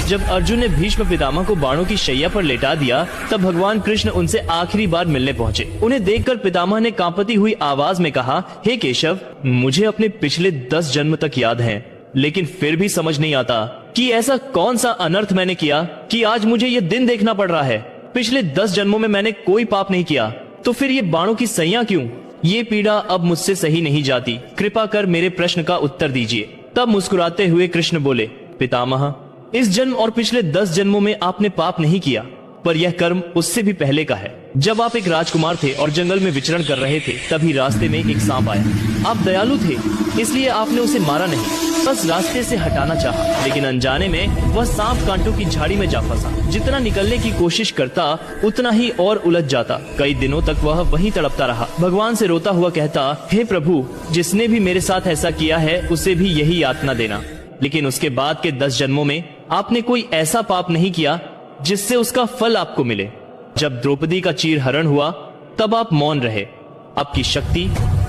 जब अर्जुन ने भीष्म पितामह को बाणों की शैया पर लेटा दिया, तब भगवान कृष्ण उनसे आखिरी बार मिलने पहुँचे। उन्हें देखकर पितामह ने कांपती हुई आवाज में कहा, हे केशव, मुझे अपने पिछले 10 जन्म तक याद हैं, लेकिन फिर भी समझ नहीं आता कि ऐसा कौन सा अनर्थ मैंने किया कि आज मुझे ये दिन देखना पड़ रहा है। पिछले 10 जन्मों में मैंने कोई पाप नहीं किया, तो फिर ये बाणों की सैया क्यों? ये पीड़ा अब मुझसे सही नहीं जाती, कृपा कर मेरे प्रश्न का उत्तर दीजिए। तब मुस्कुराते हुए कृष्ण बोले, पितामह, इस जन्म और पिछले 10 जन्मों में आपने पाप नहीं किया, पर यह कर्म उससे भी पहले का है। जब आप एक राजकुमार थे और जंगल में विचरण कर रहे थे, तभी रास्ते में एक सांप आया। आप दयालु थे, इसलिए आपने उसे मारा नहीं, बस रास्ते से हटाना चाहा, लेकिन अनजाने में वह सांप कांटों की झाड़ी में जा फंसा। जितना निकलने की कोशिश करता, उतना ही और उलझ जाता। कई दिनों तक वह वहीं तड़पता रहा, भगवान से रोता हुआ कहता, हे प्रभु, जिसने भी मेरे साथ ऐसा किया है उसे भी यही यातना देना। लेकिन उसके बाद के 10 जन्मों में आपने कोई ऐसा पाप नहीं किया जिससे उसका फल आपको मिले। जब द्रौपदी का चीरहरण हुआ, तब आप मौन रहे। आपकी शक्ति,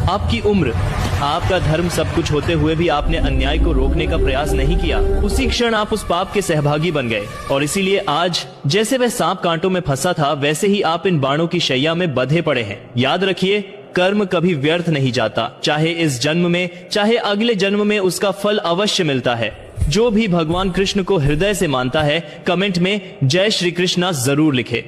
आपकी उम्र, आपका धर्म सब कुछ होते हुए भी आपने अन्याय को रोकने का प्रयास नहीं किया। उसी क्षण आप उस पाप के सहभागी बन गए, और इसीलिए आज जैसे वह सांप कांटों में फंसा था, वैसे ही आप इन बाणों की शैया में बंधे पड़े हैं। याद रखिए, कर्म कभी व्यर्थ नहीं जाता, चाहे इस जन्म में चाहे अगले जन्म में उसका फल अवश्य मिलता है। जो भी भगवान कृष्ण को हृदय से मानता है, कमेंट में जय श्री कृष्णा जरूर लिखे।